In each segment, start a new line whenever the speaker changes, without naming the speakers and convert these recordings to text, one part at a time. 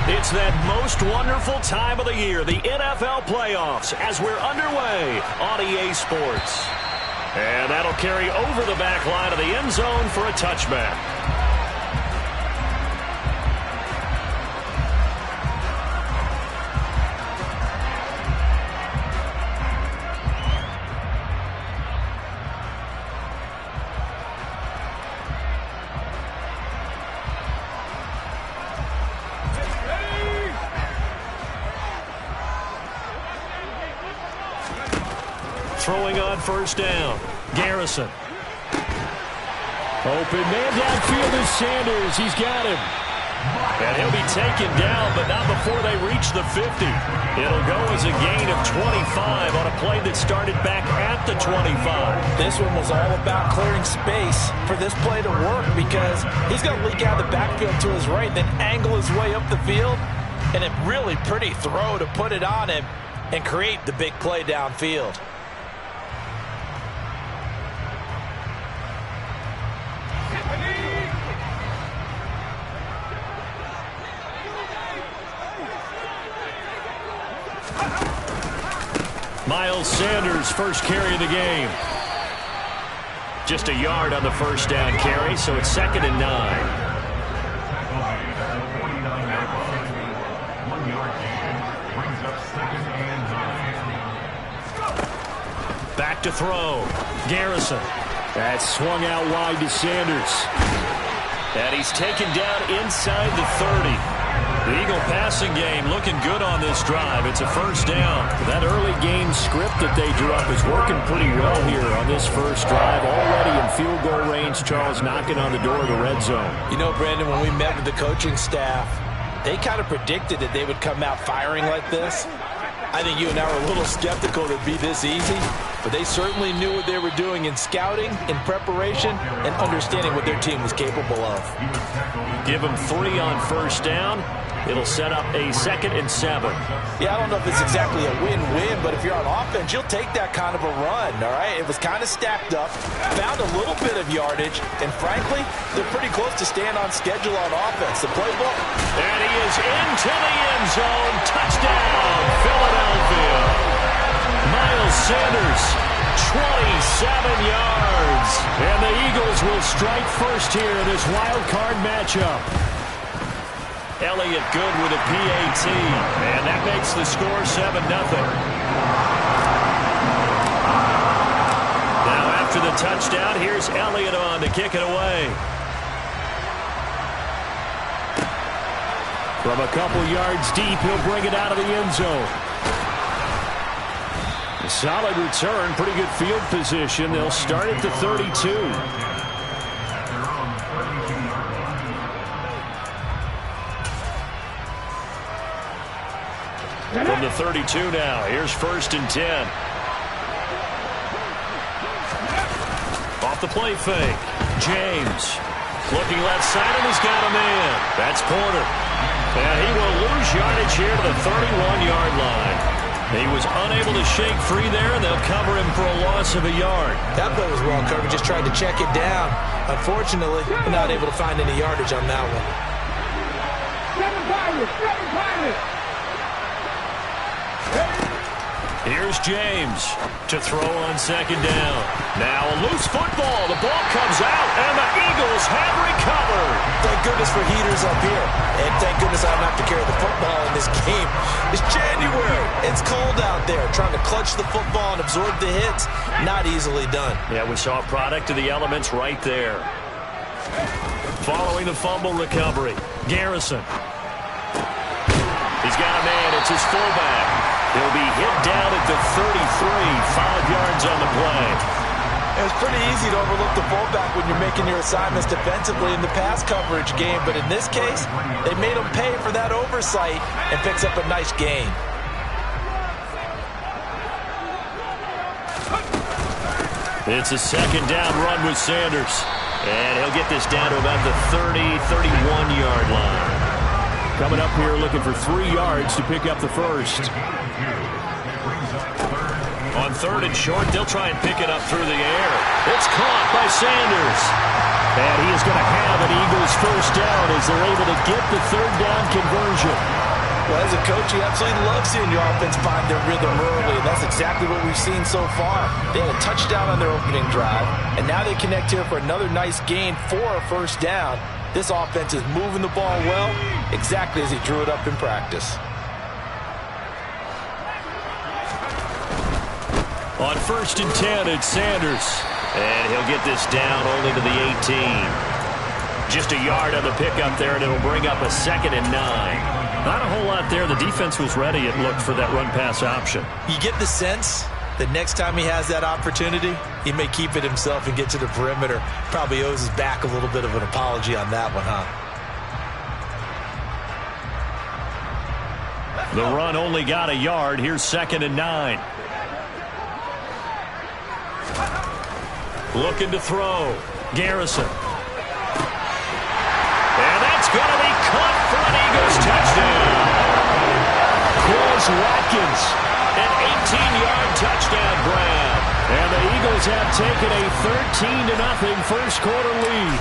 It's that most wonderful time of the year, the NFL playoffs, as we're underway on EA Sports. And that'll carry over the back line of the end zone for a touchback. Throwing on first down. Garrison.
Open man downfield is Sanders. He's got him.
And he'll be taken down, but not before they reach the 50. It'll go as a gain of 25 on a play that started back at the 25.
This one was all about clearing space for this play to work because he's going to leak out of the backfield to his right, then angle his way up the field. And a really pretty throw to put it on him and create the big play downfield.
Miles Sanders, first carry of the game. Just a yard on the first down carry, so it's 2nd and 9. Back to throw. Garrison.
That's swung out wide to Sanders.
And he's taken down inside the 30. The Eagle passing game looking good on this drive. It's a first down.
That early game script that they drew up is working pretty well here on this first drive. Already in field goal range, Charles knocking on the door of the red zone.
You know, Brandon, when we met with the coaching staff, they kind of predicted that they would come out firing like this. I think you and I were a little skeptical that it'd be this easy, but they certainly knew what they were doing in scouting, in preparation, and understanding what their team was capable of.
Give them 3 on first down. It'll set up a 2nd and 7.
Yeah, I don't know if it's exactly a win-win, but if you're on offense, you'll take that kind of a run, all right? It was kind of stacked up, found a little bit of yardage, and frankly, they're pretty close to staying on schedule on offense. The playbook.
And he is into the end zone. Touchdown, Philadelphia. Miles Sanders, 27 yards. And the Eagles will strike first here in this wild card matchup. Elliott good with a PAT, and that makes the score 7-0. Now after the touchdown, here's Elliott on to kick it away.
From a couple yards deep, he'll bring it out of the end zone. A solid return, pretty good field position. They'll start at the 32.
From the 32 now, here's 1st and 10. Off the play fake. James looking left side, and he's got a man. That's Porter. And he will lose yardage here to the 31-yard line. He was unable to shake free there, and they'll cover him for a loss of a yard.
That play was well covered, just tried to check it down. Unfortunately, not able to find any yardage on that one.
Here's James to throw on 2nd down. Now a loose football. The ball comes out, and the Eagles have recovered.
Thank goodness for heaters up here. And thank goodness I don't have to carry the football in this game. It's January. It's cold out there. Trying to clutch the football and absorb the hits, not easily done.
Yeah, we saw a product of the elements right there. Following the fumble recovery, Garrison. He's got a man. It's his fullback. He'll be hit down at the 33, 5 yards on the play.
It's pretty easy to overlook the fullback when you're making your assignments defensively in the pass coverage game, but in this case, they made him pay for that oversight and picks up a nice gain.
It's a 2nd down run with Sanders, and he'll get this down to about the 30, 31-yard line.
Coming up here looking for 3 yards to pick up the first.
On 3rd and short, they'll try and pick it up through the air. It's caught by Sanders.
And he is going to have an Eagles first down as they're able to get the third down conversion.
Well, as a coach, you absolutely love seeing your offense find their rhythm early, and that's exactly what we've seen so far. They had a touchdown on their opening drive, and now they connect here for another nice gain for a first down. This offense is moving the ball well, exactly as he drew it up in practice.
On 1st and 10, it's Sanders.
And he'll get this down only to the 18. Just a yard on the pickup there, and it'll bring up a 2nd and 9.
Not a whole lot there. The defense was ready, it looked, for that run-pass option.
You get the sense that next time he has that opportunity, he may keep it himself and get to the perimeter. Probably owes his back a little bit of an apology on that one, huh?
The run only got a yard. Here's 2nd and 9. Looking to throw. Garrison.
And that's going to be caught for an Eagles touchdown.
Quez Watkins,
an 18-yard touchdown grab.
And the Eagles have taken a 13-0 first quarter lead.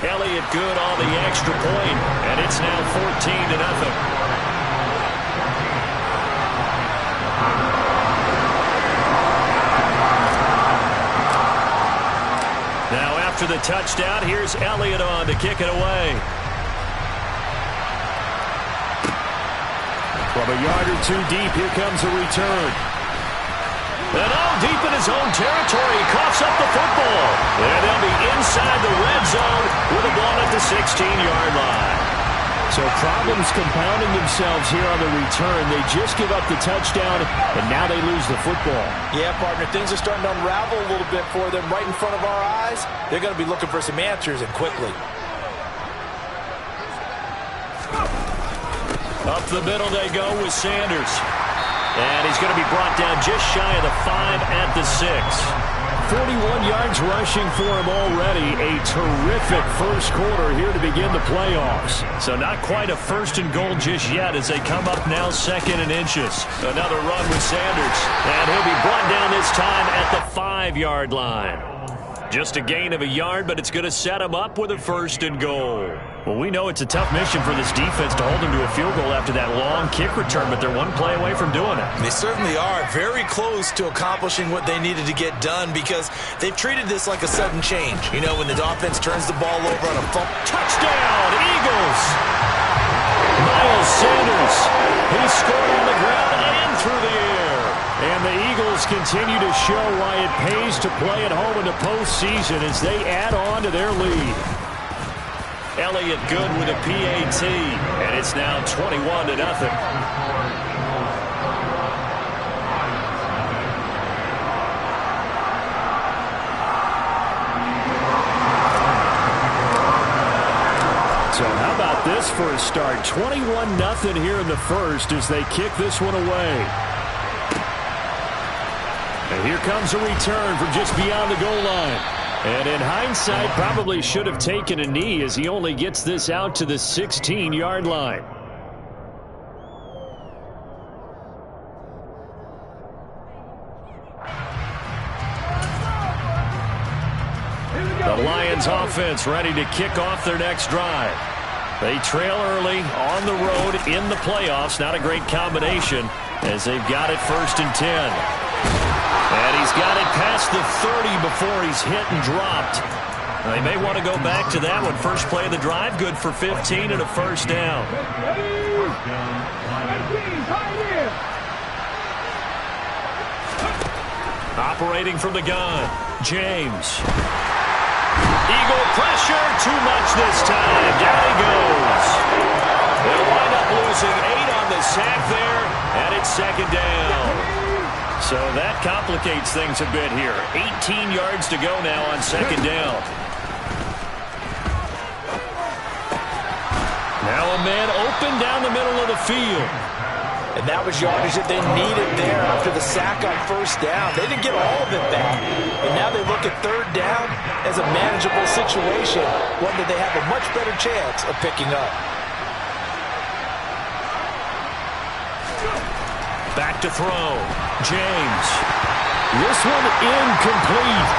Elliott good on the extra point, and it's now 14-0. Now after the touchdown, here's Elliott on to kick it away. From a yard or two deep, here comes a return.
And all deep in his own territory, he coughs up the football. And they'll be inside the red zone with a ball at the 16-yard line.
So problems compounding themselves here on the return. They just give up the touchdown, and now they lose the football.
Yeah, partner, things are starting to unravel a little bit for them right in front of our eyes. They're going to be looking for some answers, and quickly.
Up the middle they go with Sanders. And he's going to be brought down just shy of the 5 at the 6. 41 yards rushing for him already. A terrific first quarter here to begin the playoffs. So not quite a 1st and goal just yet as they come up now 2nd and inches. Another run with Sanders. And he'll be brought down this time at the 5-yard line. Just a gain of a yard, but it's going to set him up with a 1st and goal. Well, we know it's a tough mission for this defense to hold him to a field goal after that long kick return, but they're one play away from doing it.
They certainly are very close to accomplishing what they needed to get done because they've treated this like a sudden change. You know, when the offense turns the ball over on a
touchdown, Eagles! Miles Sanders, he scored on the ground and through the air. And the Eagles continue to show why it pays to play at home in the postseason as they add on to their lead. Elliott good with a PAT, and it's now 21-0. So how about this for a start? 21-0 here in the first as they kick this one away. And here comes a return from just beyond the goal line. And in hindsight, probably should have taken a knee as he only gets this out to the 16-yard line. The Lions offense ready to kick off their next drive. They trail early on the road in the playoffs. Not a great combination as they've got it 1st and 10. And he's got it past the 30 before he's hit and dropped. They may want to go back to that one. First play of the drive, good for 15 and a 1st down. Operating from the gun, James. Eagle pressure, too much this time. Down he goes. They'll wind up losing 8 on the sack there, and it's 2nd down. So that complicates things a bit here. 18 yards to go now on 2nd down. Now a man open down the middle of the field.
And that was yardage that they needed there after the sack on 1st down. They didn't get all of it back. And now they look at 3rd down as a manageable situation, one that they have a much better chance of picking up.
Back to throw. James. This one incomplete.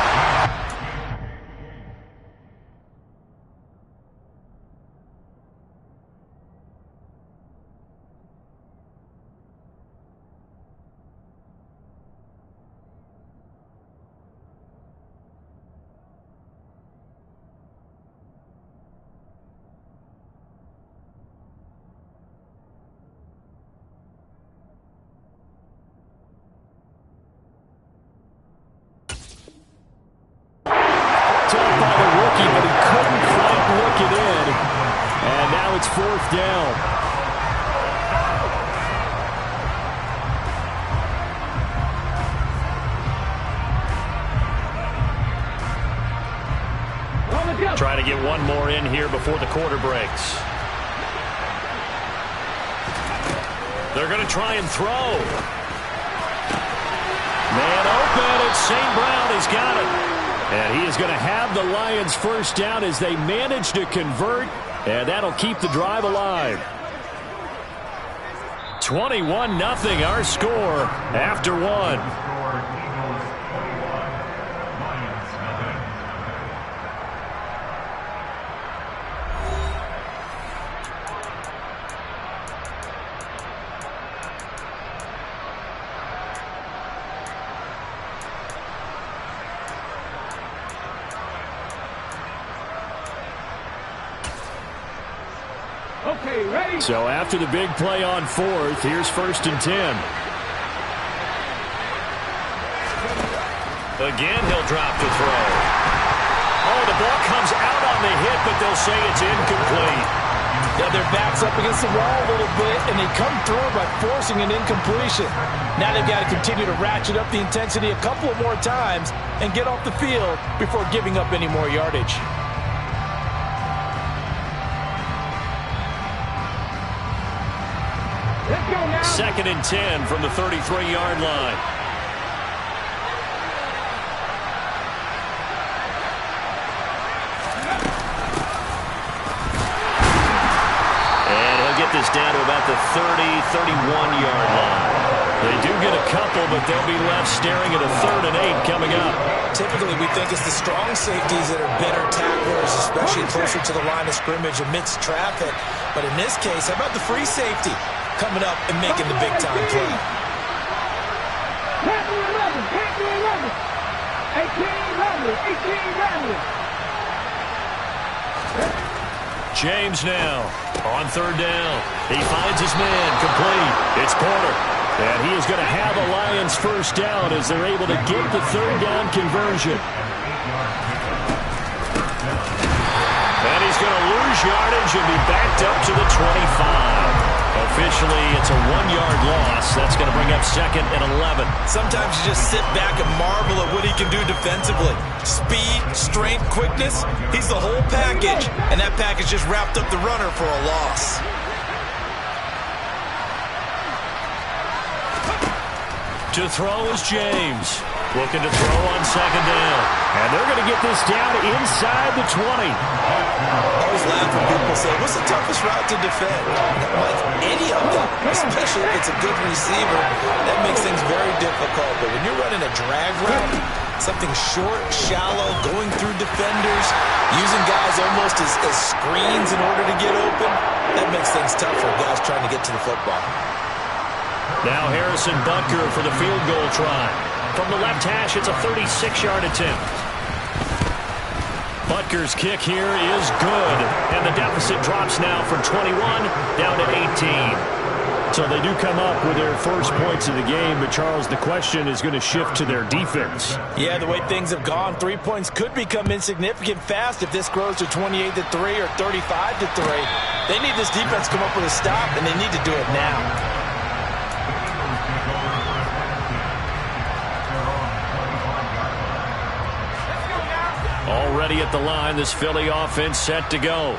4th down. Trying to get one more in here before the quarter breaks. They're going to try and throw. Man open, it's St. Brown. He's got it. And he is going to have the Lions first down as they manage to convert, and that'll keep the drive alive. 21-0 our score after one. So after the big play on 4th, here's 1st and 10. Again, he'll drop the throw. Oh, the ball comes out on the hit, but they'll say it's incomplete.
Yeah, their back's up against the wall a little bit, and they come through by forcing an incompletion. Now they've got to continue to ratchet up the intensity a couple of more times and get off the field before giving up any more yardage.
2nd and 10 from the 33-yard line. And he'll get this down to about the 31-yard line. They do get a couple, but they'll be left staring at a 3rd and 8 coming up.
Typically, we think it's the strong safeties that are better tacklers, especially closer to the line of scrimmage amidst traffic. But in this case, how about the free safety coming up and making the big-time play?
18 James now on 3rd down. He finds his man, complete. It's Porter. And he is going to have a Lions first down as they're able to get the 3rd down conversion. And he's going to lose yardage and be backed up to the 25. Officially, it's a 1-yard loss. That's going to bring up 2nd and 11.
Sometimes you just sit back and marvel at what he can do defensively. Speed, strength, quickness, he's the whole package. And that package just wrapped up the runner for a loss.
To throw is James. Looking to throw on 2nd down. And they're going to get this down inside the 20.
I always laugh when people say, what's the toughest route to defend? Like any of them, especially if it's a good receiver, that makes things very difficult. But when you're running a drag route, something short, shallow, going through defenders, using guys almost as screens in order to get open, that makes things tough for guys trying to get to the football.
Now Harrison Butker for the field goal try. From the left hash, it's a 36-yard attempt. Butker's kick here is good. And the deficit drops now from 21 down to 18. So they do come up with their first points of the game. But, Charles, the question is going to shift to their defense.
Yeah, the way things have gone, 3 points could become insignificant fast if this grows to 28-3 or 35-3. They need this defense to come up with a stop, and they need to do it now.
Already at the line, this Philly offense set to go.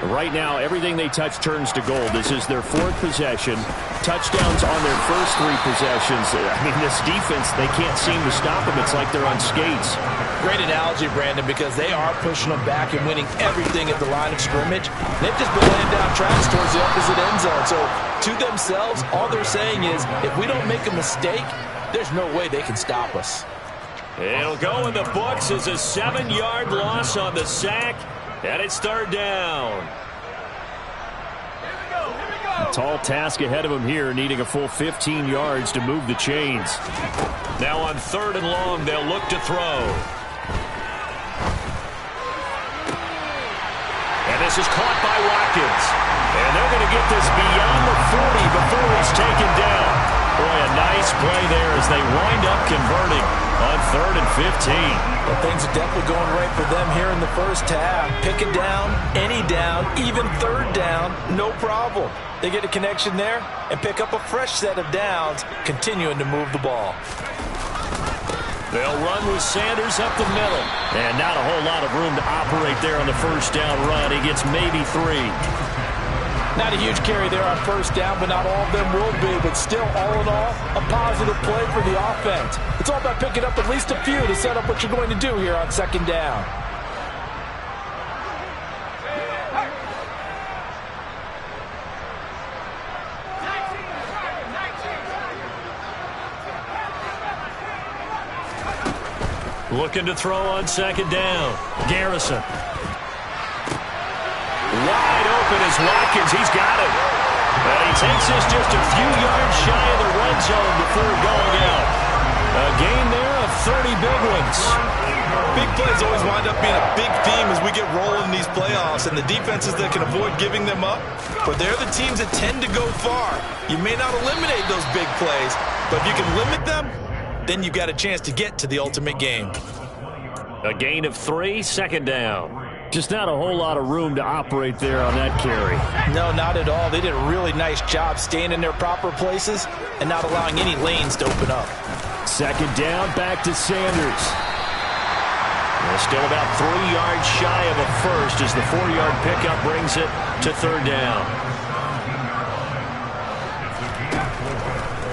Right now, everything they touch turns to gold. This is their 4th possession. Touchdowns on their first 3 possessions. I mean, this defense, they can't seem to stop them. It's like they're on skates.
Great analogy, Brandon, because they are pushing them back and winning everything at the line of scrimmage. They've just been laying down tracks towards the opposite end zone. So, to themselves, all they're saying is, if we don't make a mistake, there's no way they can stop us.
It'll go in the books as a 7-yard loss on the sack, and it's 3rd down. A tall task ahead of him here, needing a full 15 yards to move the chains. Now on 3rd and long, they'll look to throw. And this is caught by Watkins. And they're going to get this beyond the 40 before it's taken down. Boy, a nice play there as they wind up converting on 3rd and 15.
Well, things are definitely going right for them here in the first half. Pick it down, any down, down, even third down, no problem. They get a connection there and pick up a fresh set of downs, continuing to move the ball.
They'll run with Sanders up the middle. And not a whole lot of room to operate there on the first down run. He gets maybe 3.
Not a huge carry there on first down, but not all of them will be. But still, all in all, a positive play for the offense. It's all about picking up at least a few to set up what you're going to do here on second down.
Looking to throw on second down. Garrison. Wide open is Watkins. He's got it. And he takes this just a few yards shy of the red zone before going out. A gain there of 30 big ones.
Big plays always wind up being a big theme as we get rolling in these playoffs, and the defenses that can avoid giving them up, but they're the teams that tend to go far. You may not eliminate those big plays, but if you can limit them, then you've got a chance to get to the ultimate game.
A gain of 3, second down. Just not a whole lot of room to operate there on that carry.
No, not at all. They did a really nice job staying in their proper places and not allowing any lanes to open up.
Second down, back to Sanders. They're still about 3 yards shy of a first as the 4-yard pickup brings it to third down.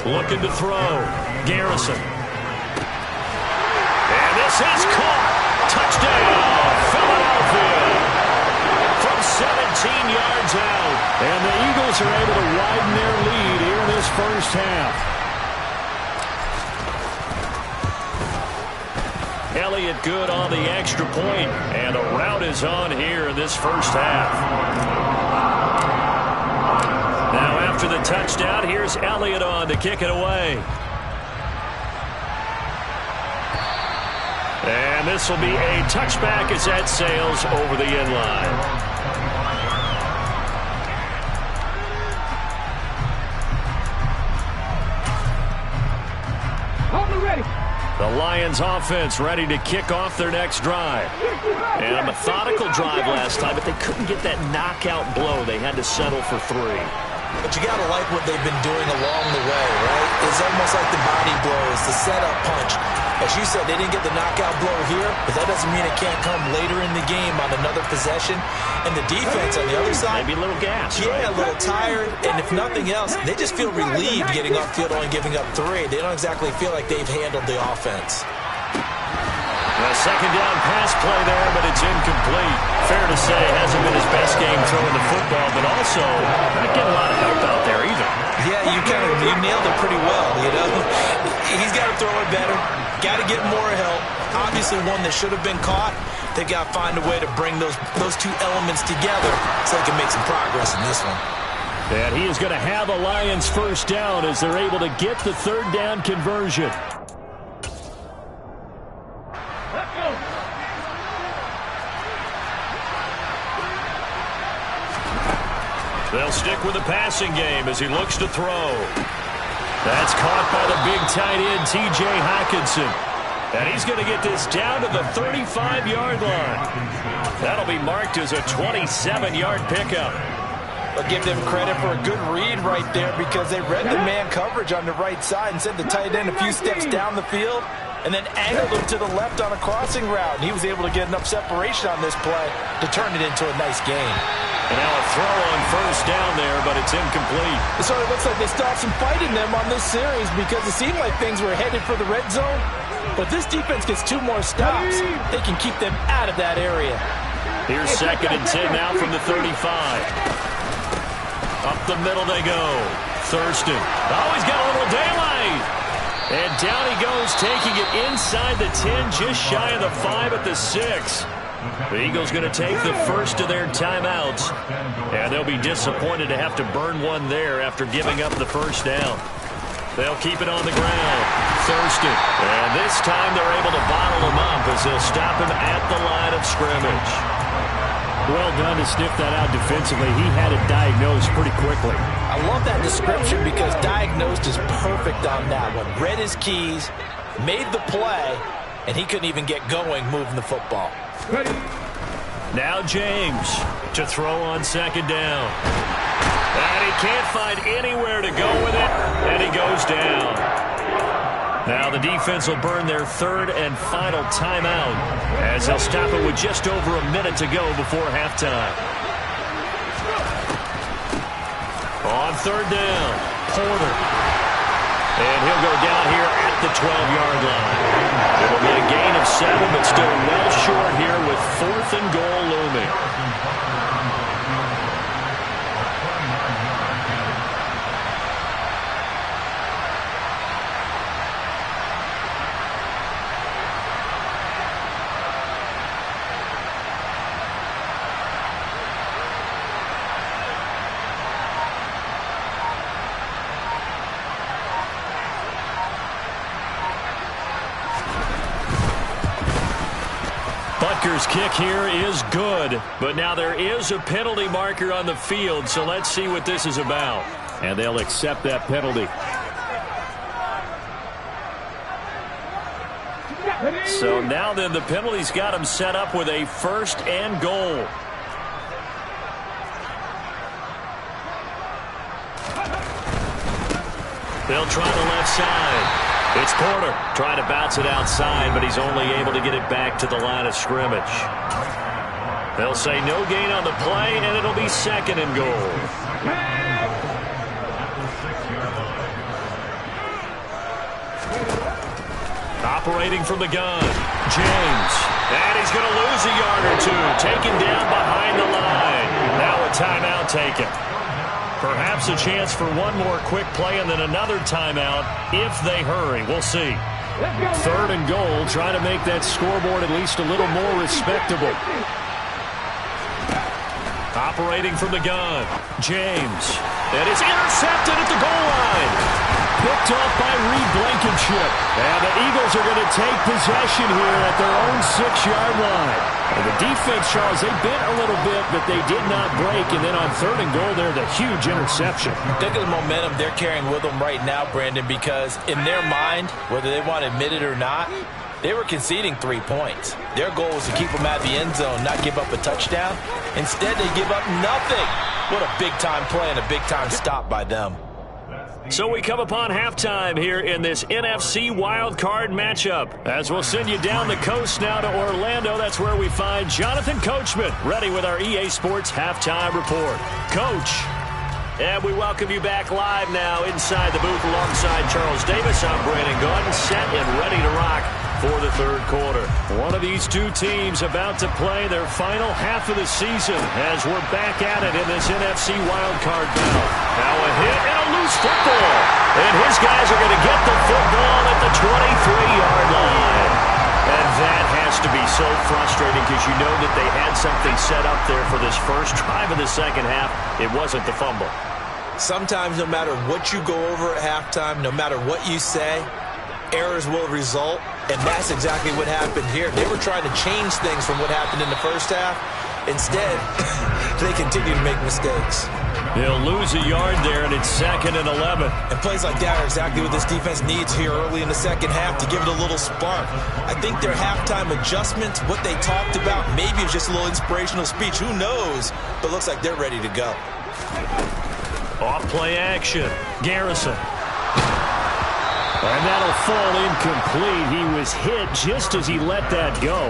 Looking to throw. Garrison. And this is caught. Touchdown, Philadelphia. From 17 yards out. And the Eagles are able to widen their lead here in this first half. Elliott good on the extra point, and a rout is on here in this first half. Now after the touchdown, here's Elliott on to kick it away. And this will be a touchback as that sails over the end line. The Lions offense ready to kick off their next drive. And a methodical drive last time, but they couldn't get that knockout blow. They had to settle for 3.
But you got to like what they've been doing along the way, right? It's almost like the body blows, the setup punch. As you said, they didn't get the knockout blow here, but that doesn't mean it can't come later in the game on another possession. And the defense on the other side,
maybe a little gas.
Yeah, right? A little tired. And if nothing else, they just feel relieved getting upfield only giving up 3. They don't exactly feel like they've handled the offense.
A second down pass play there, but it's incomplete. Fair to say, hasn't been his best game throwing the football, but also not getting a lot of help out there either.
Yeah, you nailed it pretty well, you know. He's got to throw it better. Got to get more help. Obviously one that should have been caught. They got to find a way to bring those two elements together so they can make some progress in this one.
And he is going to have a Lions first down as they're able to get the third down conversion. They'll stick with the passing game as he looks to throw. That's caught by the big tight end, T.J. Hockenson. And he's going to get this down to the 35-yard line. That'll be marked as a 27-yard pickup.
I'll give them credit for a good read right there because they read the man coverage on the right side and sent the tight end a few steps down the field and then angled him to the left on a crossing route. And he was able to get enough separation on this play to turn it into a nice game.
And now a throw on first down there, but it's incomplete.
It sort of looks like they still have some fight in them on this series because it seemed like things were headed for the red zone. But if this defense gets 2 more stops, they can keep them out of that area.
Here's second and 10 now from the 35. Up the middle they go. Thurston. Oh, he's got a little daylight. And down he goes, taking it inside the 10, just shy of the 5 at the 6. The Eagles going to take the first of their timeouts. And they'll be disappointed to have to burn one there after giving up the first down. They'll keep it on the ground. Thurston. And this time they're able to bottle him up as they'll stop him at the line of scrimmage. Well done to sniff that out defensively. He had it diagnosed pretty quickly.
I love that description because diagnosed is perfect on that one. Read his keys, made the play, and he couldn't even get going moving the football.
Now James to throw on second down. And he can't find anywhere to go with it, and he goes down. Now the defense will burn their third and final timeout as they'll stop it with just over a minute to go before halftime. On third down, Porter. And he'll go down here at the 12-yard line. It'll be a gain of 7, but still well short here with 4th and goal looming. Butker's kick here is good, but now there is a penalty marker on the field, so let's see what this is about. And they'll accept that penalty. So now then the penalty's got him set up with a 1st and goal. They'll try the left side. It's Porter trying to bounce it outside, but he's only able to get it back to the line of scrimmage. They'll say no gain on the play, and it'll be 2nd and goal. Operating from the gun, James. And he's going to lose a yard or two, taken down behind the line. Now a timeout taken. Perhaps a chance for one more quick play and then another timeout if they hurry. We'll see. 3rd and goal, trying to make that scoreboard at least a little more respectable. Operating from the gun, James. And it's intercepted at the goal line. Picked off by Reed Blankenship. And the Eagles are going to take possession here at their own 6-yard line. And the defense, Charles, they bent a little bit, but they did not break. And then on 3rd and goal, there's a huge interception.
Look at the momentum they're carrying with them right now, Brandon, because in their mind, whether they want to admit it or not, they were conceding 3 points. Their goal was to keep them out of the end zone, not give up a touchdown. Instead, they give up nothing. What a big-time play and a big-time stop by them.
So we come upon halftime here in this NFC wildcard matchup. As we'll send you down the coast now to Orlando, that's where we find Jonathan Coachman, ready with our EA Sports Halftime Report. Coach. And we welcome you back live now inside the booth alongside Charles Davis. I'm Brandon Gaudin, set and ready to rock for the 3rd quarter. One of these two teams about to play their final half of the season as we're back at it in this NFC wildcard battle. Now a hit and a loose football. And his guys are going to get the football at the 23-yard line. And that has to be so frustrating because you know that they had something set up there for this first drive of the second half. It wasn't the fumble.
Sometimes no matter what you go over at halftime, no matter what you say, errors will result, and that's exactly what happened here. They were trying to change things from what happened in the first half. Instead, they continue to make mistakes.
They'll lose a yard there, and it's 2nd and 11.
And plays like that are exactly what this defense needs here early in the second half to give it a little spark. I think their halftime adjustments, what they talked about, maybe it was just a little inspirational speech. Who knows? But looks like they're ready to go.
Off play action. Garrison. And that'll fall incomplete. He was hit just as he let that go.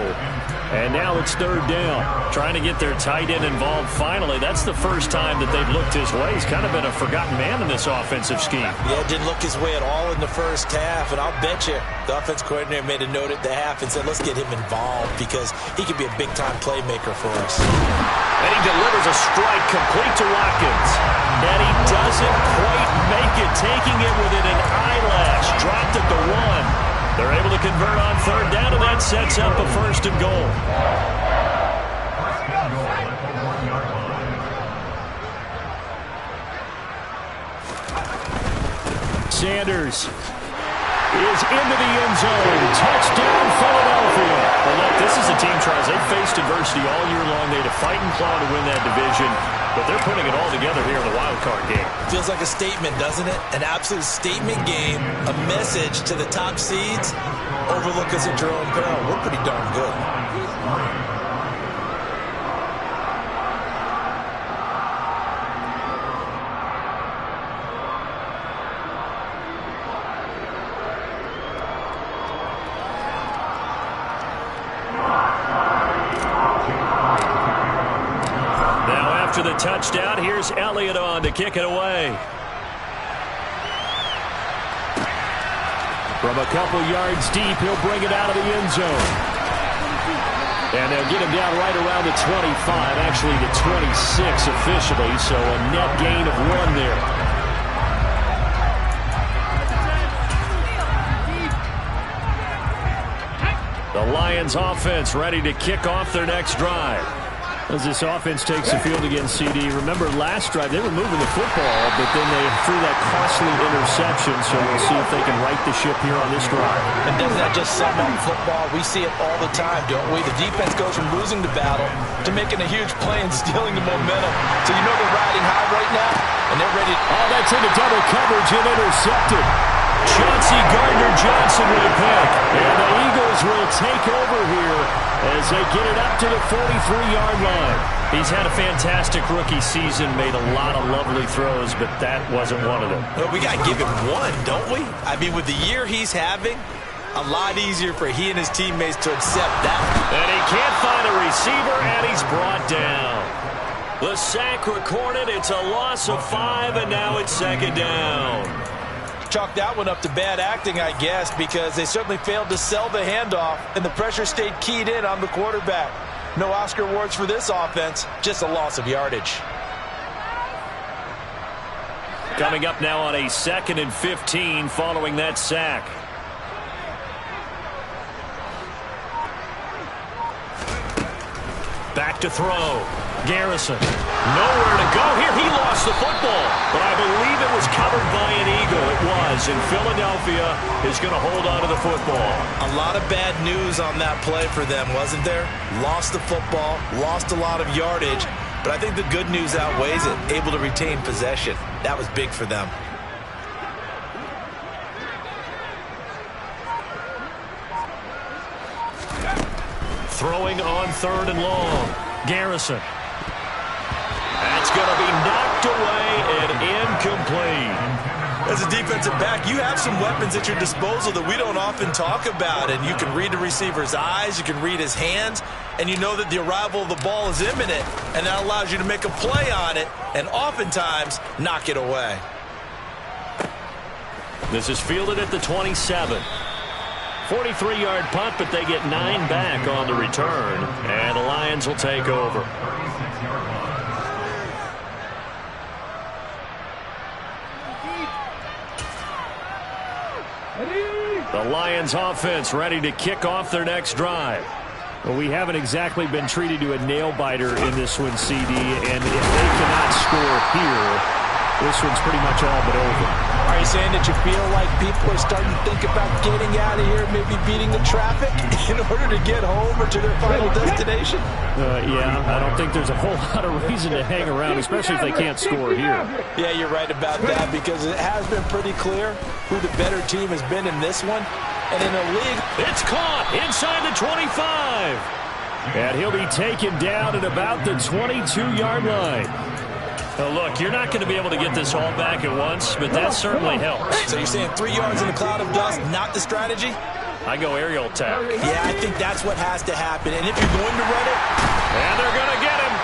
And now it's 3rd down. Trying to get their tight end involved finally. That's the first time that they've looked his way. He's kind of been a forgotten man in this offensive scheme.
Yeah, didn't look his way at all in the first half. And I'll bet you the offense coordinator made a note at the half and said, let's get him involved because he could be a big-time playmaker for us.
And he delivers a strike complete to Watkins. And he doesn't quite make it, taking it within an eyelash. Dropped at the 1. They're able to convert on 3rd down, and that sets up a 1st and goal. Sanders is into the end zone. Touchdown, Philadelphia. Well, look, this is a team, Charles. They've faced adversity all year long. They had to fight and claw to win that division, but they're putting it all together here in the wild card game.
Feels like a statement, doesn't it? An absolute statement game, a message to the top seeds. Overlook us at your own peril. We're pretty darn good.
Now after the touchdown, here's Elliott on to kick it away. From a couple yards deep, he'll bring it out of the end zone. And they'll get him down right around the 25, actually the 26 officially, so a net gain of 1 there. The Lions offense ready to kick off their next drive. As this offense takes the field against CD, remember last drive they were moving the football, but then they threw that costly interception, so we'll see if they can right the ship here on this drive.
And doesn't that just sum up football? We see it all the time, don't we? The defense goes from losing the battle to making a huge play and stealing the momentum. So you know they're riding high right now, and they're ready.
Oh, that's into double coverage and intercepted. Chauncey Gardner-Johnson with a pick. And the Eagles will take over here as they get it up to the 43-yard line. He's had a fantastic rookie season, made a lot of lovely throws, but that wasn't one of them.
Well, we got to give him one, don't we? I mean, with the year he's having, a lot easier for he and his teammates to accept that.
And he can't find a receiver, and he's brought down. The sack recorded. It's a loss of 5, and now it's 2nd down.
Chalk that one up to bad acting, I guess, because they certainly failed to sell the handoff, and the pressure stayed keyed in on the quarterback. No Oscar awards for this offense, just a loss of yardage.
Coming up now on a 2nd and 15 following that sack. Back to throw. Garrison. Nowhere to go here. He lost the football, but I believe it was covered by an Eagle. It was, and Philadelphia is going to hold on to the football.
A lot of bad news on that play for them, wasn't there? Lost the football, lost a lot of yardage, but I think the good news outweighs it. Able to retain possession. That was big for them.
Throwing on 3rd and long. Garrison. That's going to be knocked away and incomplete.
As a defensive back, you have some weapons at your disposal that we don't often talk about, and you can read the receiver's eyes, you can read his hands, and you know that the arrival of the ball is imminent, and that allows you to make a play on it and oftentimes knock it away.
This is fielded at the 27. 43-yard punt, but they get 9 back on the return, and the Lions will take over. The Lions offense ready to kick off their next drive. Well, we haven't exactly been treated to a nail-biter in this one, CD, and if they cannot score here, this one's pretty much all but over.
Are you saying that you feel like people are starting to think about getting out of here, maybe beating the traffic in order to get home or to their final destination?
Yeah, I don't think there's a whole lot of reason to hang around, especially if they can't score here.
Yeah, you're right about that, because it has been pretty clear who the better team has been in this one. And in the league,
it's caught inside the 25. And he'll be taken down at about the 22-yard line. Now look, you're not going to be able to get this all back at once, but that certainly helps.
So you're saying 3 yards in a cloud of dust, not the strategy?
I go aerial attack.
Yeah, I think that's what has to happen. And if you're going to run it,
and they're going to get him.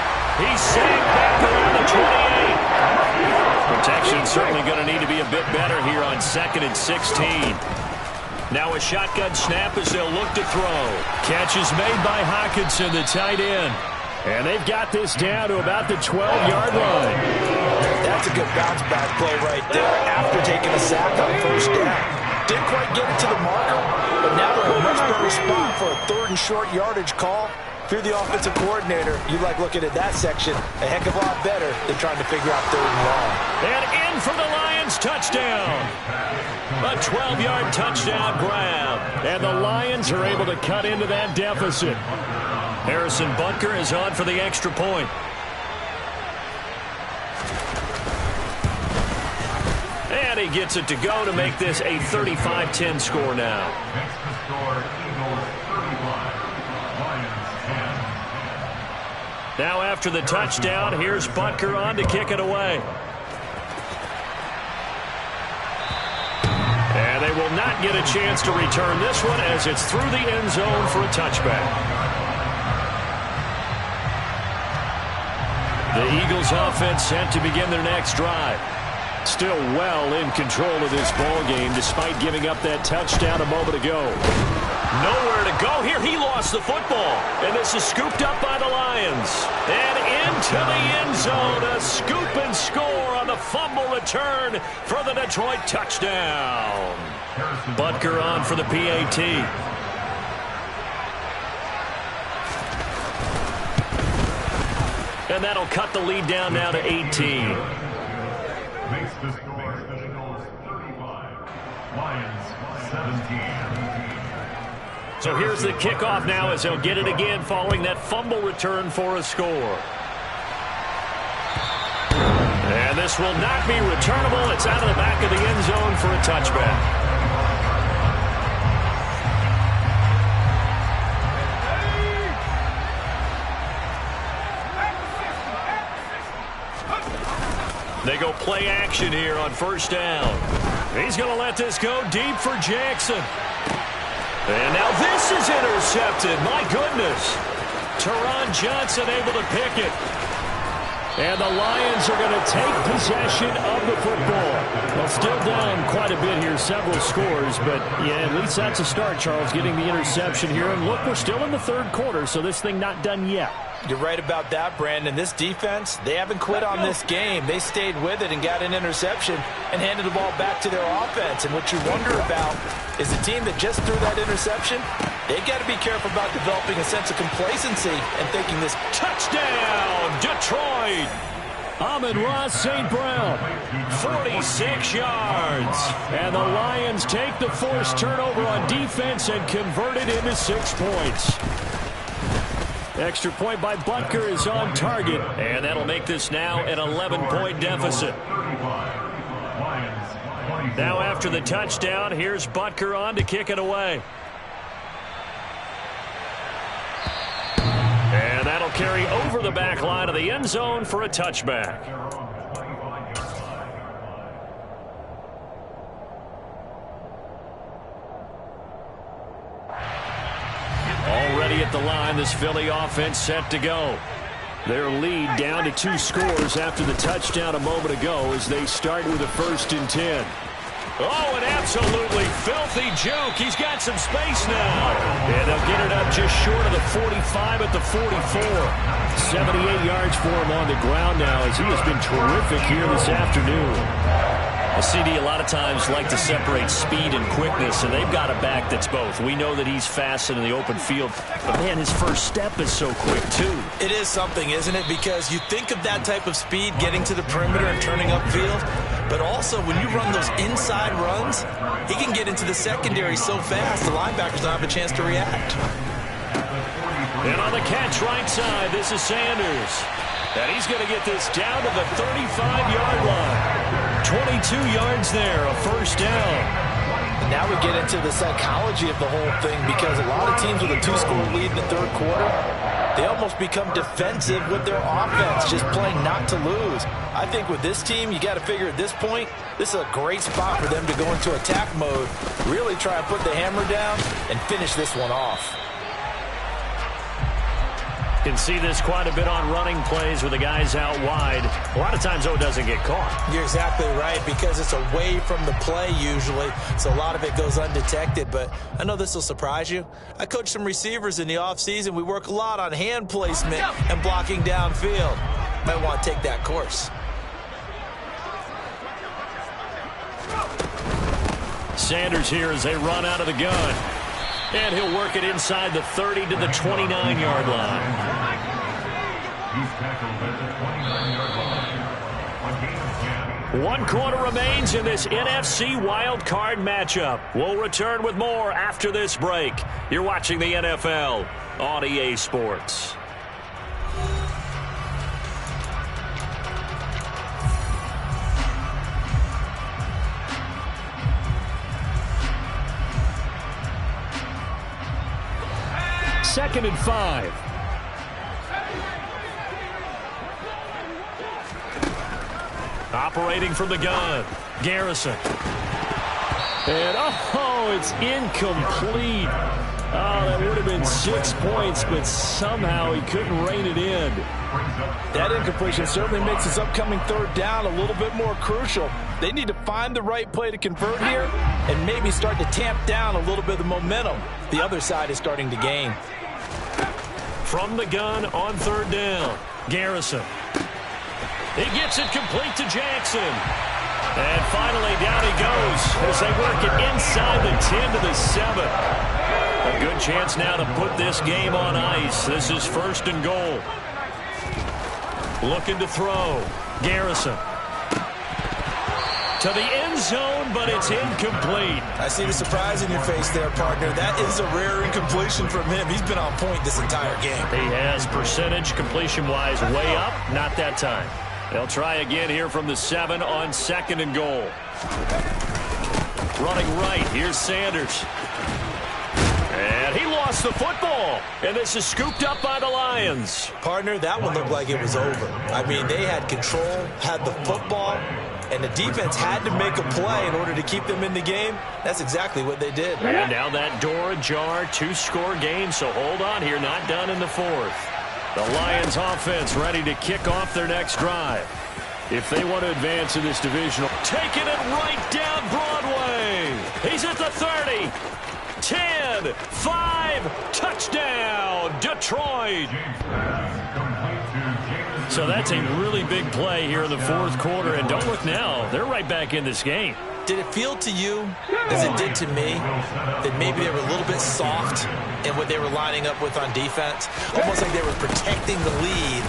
He's sagged back around the 28. Protection's certainly going to need to be a bit better here on 2nd and 16. Now a shotgun snap as they'll look to throw. Catch is made by Hockenson, the tight end. And they've got this down to about the 12-yard line.
That's a good bounce-back play right there after taking a sack on 1st down. Didn't quite get it to the marker, but now they're in a much better spot for a 3rd and short yardage call. If you're the offensive coordinator, you like looking at that section a heck of a lot better than trying to figure out 3rd and long.
And in for the Lions, touchdown. A 12-yard touchdown grab. And the Lions are able to cut into that deficit. Harrison Butker is on for the extra point. And he gets it to go to make this a 35-10 score now. Now after the touchdown, here's Butker on to kick it away. And they will not get a chance to return this one as it's through the end zone for a touchback. The Eagles offense set to begin their next drive. Still well in control of this ball game despite giving up that touchdown a moment ago. Nowhere to go here. He lost the football. And this is scooped up by the Lions. And into the end zone. A scoop and score on the fumble return for the Detroit touchdown. Butker on for the PAT. And that'll cut the lead down now to 18.
Makes the score Eagles 35, Lions 17.
So here's the kickoff now as he'll get it again following that fumble return for a score. And this will not be returnable. It's out of the back of the end zone for a touchback. They go play action here on first down. He's going to let this go deep for Jackson. And now this is intercepted. My goodness. Teron Johnson able to pick it. And the Lions are going to take possession of the football. Well, still down quite a bit here, several scores. But, yeah, at least that's a start, Charles, getting the interception here. And, look, we're still in the third quarter, so this thing not done yet.
You're right about that, Brandon. This defense, they haven't quit on this game. They stayed with it and got an interception and handed the ball back to their offense. And what you wonder about is the team that just threw that interception, they got to be careful about developing a sense of complacency and thinking this
touchdown, Detroit. Amon-Ra St. Brown, 46 yards. And the Lions take the forced turnover on defense and convert it into 6 points. Extra point by Butker is on target, and that'll make this now an 11-point deficit. Now after the touchdown, here's Butker on to kick it away. And that'll carry over the back line of the end zone for a touchback. Already at the line, this Philly offense set to go. Their lead down to 2 scores after the touchdown a moment ago as they start with a 1st and 10. Oh, an absolutely filthy juke. He's got some space now. And they'll get it up just short of the 45 at the 44. 78 yards for him on the ground now as he has been terrific here this afternoon. Well, CD, a lot of times like to separate speed and quickness, and they've got a back that's both. We know that he's fast in the open field, but, man, his first step is so quick, too.
It is something, isn't it? Because you think of that type of speed getting to the perimeter and turning upfield, but also when you run those inside runs, he can get into the secondary so fast the linebackers don't have a chance to react.
And on the catch right side, this is Sanders. And he's going to get this down to the 35-yard line. 22 yards there, a 1st down.
And now we get into the psychology of the whole thing because a lot of teams with a 2-score lead in the 3rd quarter, they almost become defensive with their offense, just playing not to lose. I think with this team, you got to figure at this point, this is a great spot for them to go into attack mode, really try and put the hammer down and finish this one off.
Can see this quite a bit on running plays with the guys out wide. A lot of times, though, it doesn't get caught.
You're exactly right because it's away from the play usually, so a lot of it goes undetected. But I know this will surprise you. I coach some receivers in the offseason. We work a lot on hand placement and blocking downfield. Might want to take that course.
Sanders here as they run out of the gun. And he'll work it inside the 30 to the 29-yard line.
He's tackled at the 29-yard line.
1 quarter remains in this NFC Wild Card matchup. We'll return with more after this break. You're watching the NFL on EA Sports. Second and 5. Operating from the gun, Garrison. And, oh, it's incomplete. Oh, that would have been 6 points, but somehow he couldn't rein it in.
That incompletion certainly makes his upcoming third down a little bit more crucial. They need to find the right play to convert here and maybe start to tamp down a little bit of the momentum the other side is starting to gain.
From the gun on third down, Garrison. He gets it complete to Jackson. And finally, down he goes as they work it inside the 10 to the 7. A good chance now to put this game on ice. This is 1st and goal. Looking to throw. Garrison. To the end zone, but it's incomplete.
I see the surprise in your face there, partner. That is a rare incompletion from him. He's been on point this entire game.
He has percentage completion-wise way up. Not that time. They'll try again here from the 7 on 2nd and goal. Running right, here's Sanders. And he lost the football. And this is scooped up by the Lions.
Partner, that one looked like it was over. I mean, they had control, had the football, and the defense had to make a play in order to keep them in the game. That's exactly what they did.
And now that door ajar, 2-score game, so hold on here, not done in the 4th. The Lions offense ready to kick off their next drive. If they want to advance in this divisional, taking it right down Broadway. He's at the 30. 10, 5, touchdown, Detroit. So that's a really big play here in the 4th quarter. And don't look now, they're right back in this game.
Did it feel to you, as it did to me, that maybe they were a little bit soft in what they were lining up with on defense? Almost like they were protecting the lead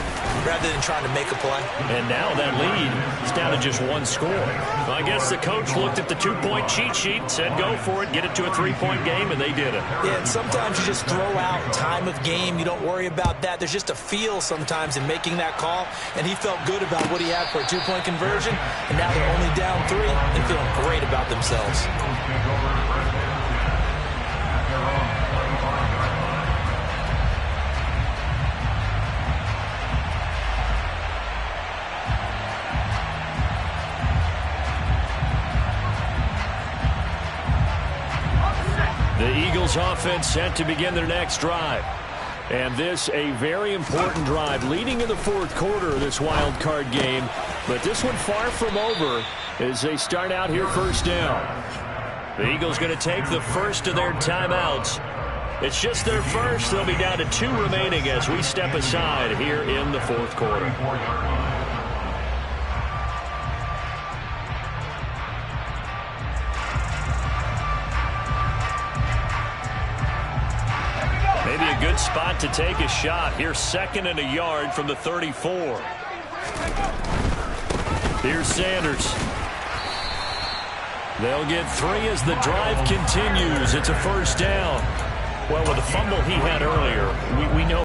rather than trying to make a play.
And now that lead is down to just 1 score. Well, I guess the coach looked at the 2-point cheat sheet, said go for it, get it to a 3-point game, and they did it.
Yeah, and sometimes you just throw out time of game. You don't worry about that. There's just a feel sometimes in making that call, and he felt good about what he had for a 2-point conversion, and now they're only down 3 and feeling great about themselves.
The Eagles offense set to begin their next drive. And this a very important drive leading in the 4th quarter of this wild card game. But this one far from over as they start out here 1st down. The Eagles going to take the first of their timeouts. It's just their first. They'll be down to 2 remaining as we step aside here in the 4th quarter. Maybe a good spot to take a shot. Here's 2nd and a yard from the 34. Here's Sanders. They'll get 3 as the drive continues. It's a 1st down. Well, with the fumble he had earlier, we know